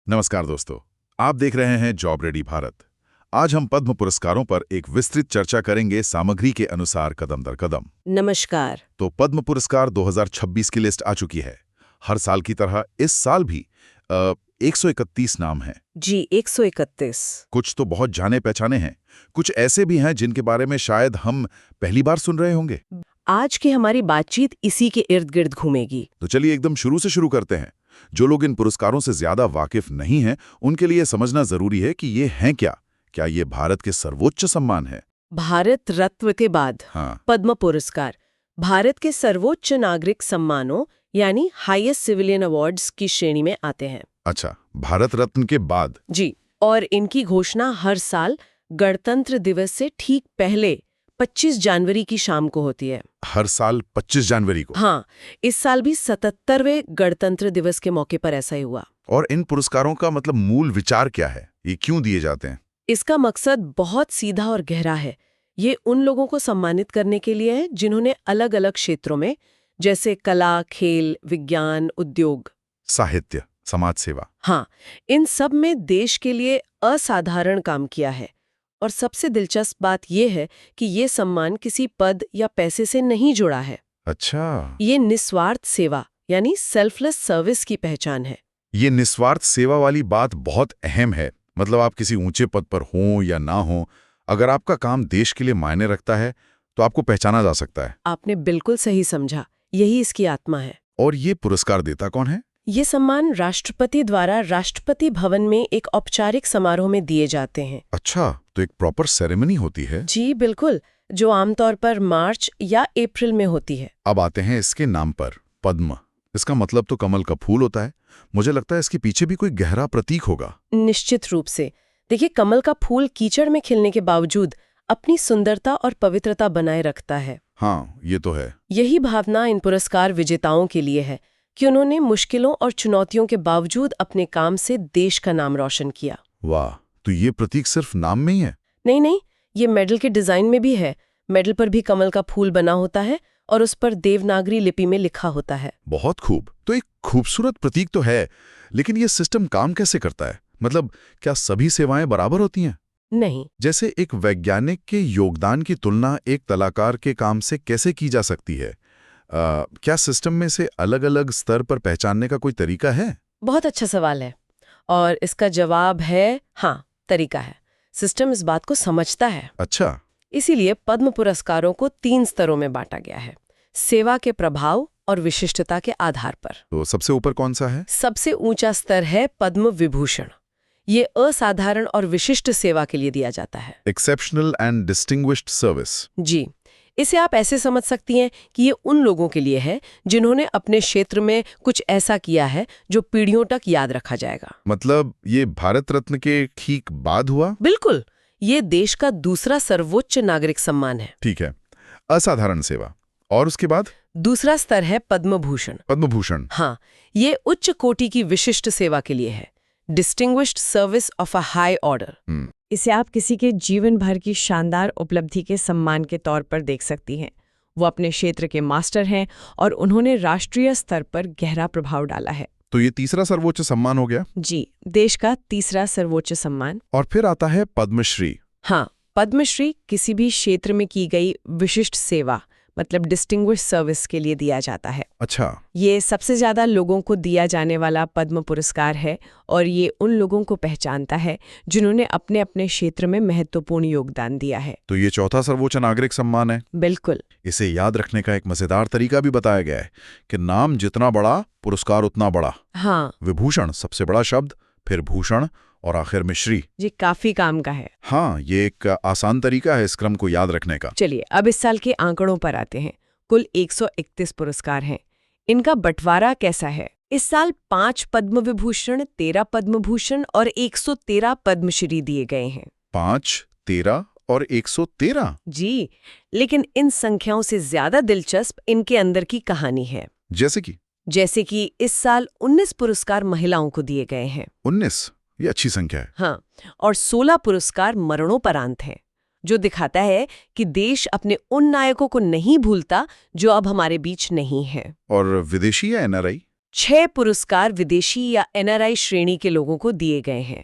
नमस्कार दोस्तों, आप देख रहे हैं जॉब रेडी भारत। आज हम पद्म पुरस्कारों पर एक विस्तृत चर्चा करेंगे सामग्री के अनुसार कदम दर कदम। नमस्कार। तो पद्म पुरस्कार 2026 की लिस्ट आ चुकी है। हर साल की तरह इस साल भी 131 नाम हैं। जी 131। कुछ तो बहुत जाने पहचाने हैं, कुछ ऐसे भी हैं जिनके बारे में शायद हम पहली बार सुन रहे होंगे। आज की हमारी बातचीत इसी के इर्द गिर्द घूमेगी। तो चलिए एकदम शुरू से शुरू करते हैं। जो लोग इन पुरस्कारों से ज्यादा वाकिफ नहीं हैं, उनके लिए समझना जरूरी है कि ये हैं क्या ये भारत के सर्वोच्च सम्मान है? भारत रत्न के बाद हाँ। पद्म पुरस्कार भारत के सर्वोच्च नागरिक सम्मानों यानी हाईएस्ट सिविलियन अवार्ड्स की श्रेणी में आते हैं। अच्छा, भारत रत्न के बाद? जी, और इनकी घोषणा हर साल गणतंत्र दिवस से ठीक पहले 25 जनवरी की शाम को होती है। हर साल 25 जनवरी को? हाँ, इस साल भी 77वें गणतंत्र दिवस के मौके पर ऐसा ही हुआ। और इन पुरस्कारों का मतलब मूल विचार क्या है? ये क्यों दिए जाते हैं? इसका मकसद बहुत सीधा और गहरा है। ये उन लोगों को सम्मानित करने के लिए है जिन्होंने अलग अलग क्षेत्रों में, जैसे कला, खेल, विज्ञान, उद्योग, साहित्य, समाज सेवा, हाँ, इन सब में देश के लिए असाधारण काम किया है। और सबसे दिलचस्प बात यह है कि ये सम्मान किसी पद या पैसे से नहीं जुड़ा है। अच्छा, ये निस्वार्थ सेवा यानी सेल्फलेस सर्विस की पहचान है। ये निस्वार्थ सेवा वाली बात बहुत अहम है। मतलब आप किसी ऊंचे पद पर हों या ना हों, अगर आपका काम देश के लिए मायने रखता है तो आपको पहचाना जा सकता है। आपने बिल्कुल सही समझा, यही इसकी आत्मा है। और ये पुरस्कार देता कौन है? ये सम्मान राष्ट्रपति द्वारा राष्ट्रपति भवन में एक औपचारिक समारोह में दिए जाते हैं। अच्छा, तो एक प्रॉपर सेरेमनी होती है? जी बिल्कुल, जो आमतौर पर मार्च या अप्रैल में होती है। अब आते हैं इसके नाम पर, पद्म। इसका मतलब तो कमल का फूल होता है। मुझे लगता है इसके पीछे भी कोई गहरा प्रतीक होगा। निश्चित रूप से। देखिए, कमल का फूल कीचड़ में खिलने के बावजूद अपनी सुंदरता और पवित्रता बनाए रखता है। हाँ, ये तो है। यही भावना इन पुरस्कार विजेताओं के लिए है कि उन्होंने मुश्किलों और चुनौतियों के बावजूद अपने काम से देश का नाम रोशन किया। वाह, तो ये प्रतीक सिर्फ नाम में ही है? नहीं, ये मेडल के डिजाइन में भी है। मेडल पर भी कमल का फूल बना होता है और उस पर देवनागरी लिपि में लिखा होता है। बहुत खूब। तो एक खूबसूरत प्रतीक तो है, लेकिन ये सिस्टम काम कैसे करता है? मतलब क्या सभी सेवाएं बराबर होती हैं? नहीं। जैसे एक वैज्ञानिक के योगदान की तुलना एक कलाकार के काम से कैसे की जा सकती है? क्या सिस्टम में से अलग-अलग स्तर पर पहचानने का कोई तरीका है? बहुत अच्छा सवाल है और इसका जवाब है हाँ, तरीका है। सिस्टम इस बात को समझता है। अच्छा। इसीलिए पद्म पुरस्कारों को 3 स्तरों में बांटा गया है, सेवा के प्रभाव और विशिष्टता के आधार पर। तो सबसे ऊपर कौन सा है? सबसे ऊंचा स्तर है पद्म विभूषण। ये असाधारण और विशिष्ट सेवा के लिए दिया जाता है। Exceptional and distinguished service. जी, इसे आप ऐसे समझ सकती हैं कि ये उन लोगों के लिए है जिन्होंने अपने क्षेत्र में कुछ ऐसा किया है जो पीढ़ियों तक याद रखा जाएगा। मतलब ये भारत रत्न के ठीक बाद हुआ? बिल्कुल, ये देश का दूसरा सर्वोच्च नागरिक सम्मान है। ठीक है, असाधारण सेवा। और उसके बाद? दूसरा स्तर है पद्म भूषण। पद्म भूषण। हाँ, ये उच्च कोटि की विशिष्ट सेवा के लिए है, distinguished service of a high order. इसे आप किसी के जीवन भर की शानदार उपलब्धि के सम्मान के तौर पर देख सकती हैं। वो अपने क्षेत्र के मास्टर हैं और उन्होंने राष्ट्रीय स्तर पर गहरा प्रभाव डाला है। तो ये तीसरा सर्वोच्च सम्मान हो गया? जी, देश का तीसरा सर्वोच्च सम्मान। और फिर आता है पद्मश्री। हाँ, पद्मश्री किसी भी क्षेत्र में की गई विशिष्ट सेवा मतलब डिस्टिंग्विश्ड सर्विस के लिए दिया जाता है। अच्छा। ये सबसे ज्यादा लोगों को दिया जाने वाला पद्म पुरस्कार है और ये उन लोगों को पहचानता है जिन्होंने अपने अपने क्षेत्र में महत्वपूर्ण योगदान दिया है। तो ये चौथा सर्वोच्च नागरिक सम्मान है? बिल्कुल। इसे याद रखने का एक मजेदार तरीका भी बताया गया है कि नाम जितना बड़ा, पुरस्कार उतना बड़ा। हाँ। विभूषण सबसे बड़ा शब्द, फिर भूषण और आखिर में श्री। ये काफी काम का है। हाँ, ये एक आसान तरीका है इस क्रम को याद रखने का। चलिए अब इस साल के आंकड़ों पर आते हैं। कुल 131 पुरस्कार हैं। इनका बंटवारा कैसा है? इस साल 5 पद्म विभूषण, 13 पद्म भूषण और 113 पद्मश्री दिए गए हैं। 5, 13 और 113? जी, लेकिन इन संख्याओं से ज्यादा दिलचस्प इनके अंदर की कहानी है। जैसे कि इस साल 19 पुरस्कार महिलाओं को दिए गए हैं। 19? ये अच्छी संख्या है। हाँ, और 16 पुरस्कार मरणोपरांत हैं, जो दिखाता है कि देश अपने उन नायकों को नहीं भूलता जो अब हमारे बीच नहीं है। और विदेशी या एनआरआई? 6 पुरस्कार विदेशी या NRI श्रेणी के लोगों को दिए गए हैं।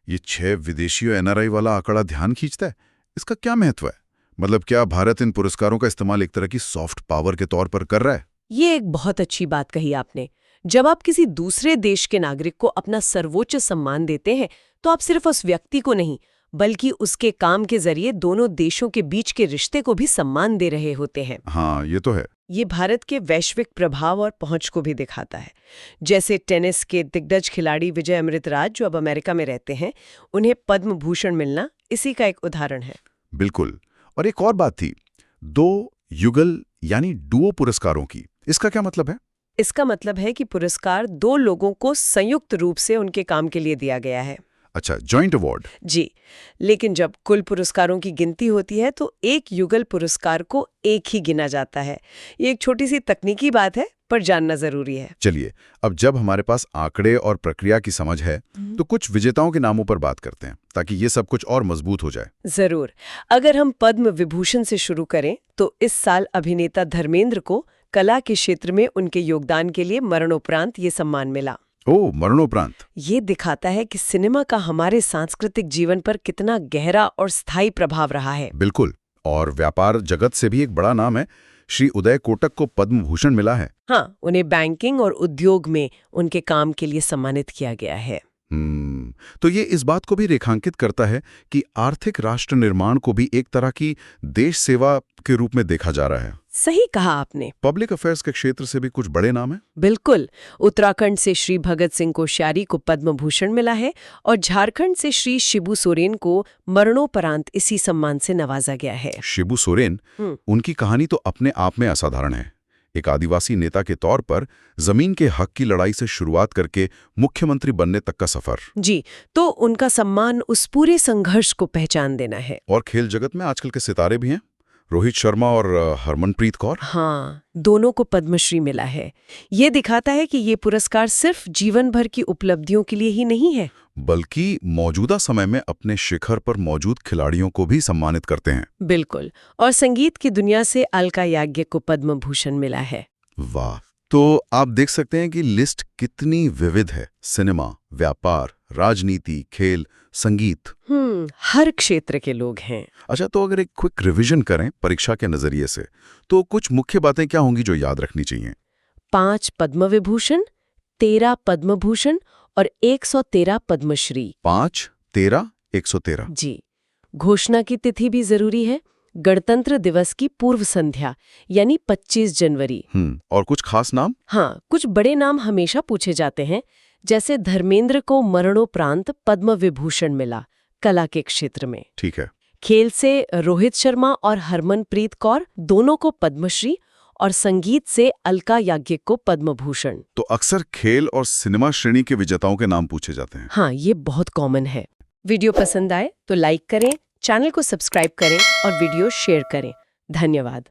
ये 6 विदेशी और NRI वाला आंकड़ा ध्यान खींचता है। इसका क्या महत्व है? मतलब क्या भारत इन पुरस्कारों का इस्तेमाल एक तरह की सॉफ्ट पावर के तौर पर कर रहा है? ये एक बहुत अच्छी बात कही आपने। जब आप किसी दूसरे देश के नागरिक को अपना सर्वोच्च सम्मान देते हैं तो आप सिर्फ उस व्यक्ति को नहीं बल्कि उसके काम के जरिए दोनों देशों के बीच के रिश्ते को भी सम्मान दे रहे होते हैं। हाँ, ये तो है। ये भारत के वैश्विक प्रभाव और पहुंच को भी दिखाता है। जैसे टेनिस के दिग्गज खिलाड़ी विजय अमृतराज जो अब अमेरिका में रहते हैं, उन्हें पद्म भूषण मिलना इसी का एक उदाहरण है। बिल्कुल। और एक और बात थी, 2 युगल यानी डुओ पुरस्कारों की। इसका क्या मतलब है? इसका मतलब है कि पुरस्कार 2 लोगों को संयुक्त रूप से उनके काम के लिए दिया गया है। अच्छा, जॉइंट अवार्ड। जी, लेकिन जब कुल पुरस्कारों की गिनती होती है तो एक युगल पुरस्कार को एक ही गिना जाता है। ये एक छोटी सी तकनीकी बात है पर जानना जरूरी है। चलिए, अब जब हमारे पास आंकड़े और प्रक्रिया की समझ है तो कुछ विजेताओं के नामों पर बात करते हैं ताकि ये सब कुछ और मजबूत हो जाए। जरूर। अगर हम पद्म विभूषण से शुरू करें तो इस साल अभिनेता धर्मेंद्र को कला के क्षेत्र में उनके योगदान के लिए मरणोपरांत ये सम्मान मिला। ओह, मरणोपरांत। ये दिखाता है कि सिनेमा का हमारे सांस्कृतिक जीवन पर कितना गहरा और स्थायी प्रभाव रहा है। बिल्कुल। और व्यापार जगत से भी एक बड़ा नाम है, श्री उदय कोटक को पद्म भूषण मिला है। हाँ, उन्हें बैंकिंग और उद्योग में उनके काम के लिए सम्मानित किया गया है। तो ये इस बात को भी रेखांकित करता है कि आर्थिक राष्ट्र निर्माण को भी एक तरह की देश सेवा के रूप में देखा जा रहा है। सही कहा आपने। पब्लिक अफेयर्स के क्षेत्र से भी कुछ बड़े नाम हैं। बिल्कुल। उत्तराखंड से श्री भगत सिंह कोश्यारी को पद्म भूषण मिला है और झारखंड से श्री शिबू सोरेन को मरणोपरांत इसी सम्मान से नवाजा गया है। शिबू सोरेन, उनकी कहानी तो अपने आप में असाधारण है। एक आदिवासी नेता के तौर पर जमीन के हक की लड़ाई से शुरुआत करके मुख्यमंत्री बनने तक का सफर। जी, तो उनका सम्मान उस पूरे संघर्ष को पहचान देना है। और खेल जगत में आजकल के सितारे भी हैं, रोहित शर्मा और हरमनप्रीत कौर। हाँ, दोनों को पद्मश्री मिला है। ये दिखाता है कि ये पुरस्कार सिर्फ जीवन भर की उपलब्धियों के लिए ही नहीं है बल्कि मौजूदा समय में अपने शिखर पर मौजूद खिलाड़ियों को भी सम्मानित करते हैं। बिल्कुल। और संगीत की दुनिया से अलका याग्निक को पद्म भूषण मिला है। वाह! तो आप देख सकते हैं कि लिस्ट कितनी विविध है। सिनेमा, व्यापार, राजनीति, खेल, संगीत, हर क्षेत्र के लोग हैं। अच्छा, तो अगर एक क्विक रिवीजन करें परीक्षा के नजरिए से, तो कुछ मुख्य बातें क्या होंगी जो याद रखनी चाहिए? 5 पद्म विभूषण, 13 पद्म भूषण और 113 पद्मश्री। 5, 13, 113। जी। घोषणा की तिथि भी जरूरी है। गणतंत्र दिवस की पूर्व संध्या यानी 25 जनवरी। और कुछ खास नाम? हाँ, कुछ बड़े नाम हमेशा पूछे जाते हैं। जैसे धर्मेंद्र को मरणोपरांत पद्म विभूषण मिला कला के क्षेत्र में। ठीक है। खेल से रोहित शर्मा और हरमनप्रीत कौर दोनों को पद्मश्री और संगीत से अलका याग्निक को पद्म भूषण। तो अक्सर खेल और सिनेमा श्रेणी के विजेताओं के नाम पूछे जाते हैं। हाँ, ये बहुत कॉमन है। वीडियो पसंद आए तो लाइक करें, चैनल को सब्सक्राइब करें और वीडियो शेयर करें। धन्यवाद।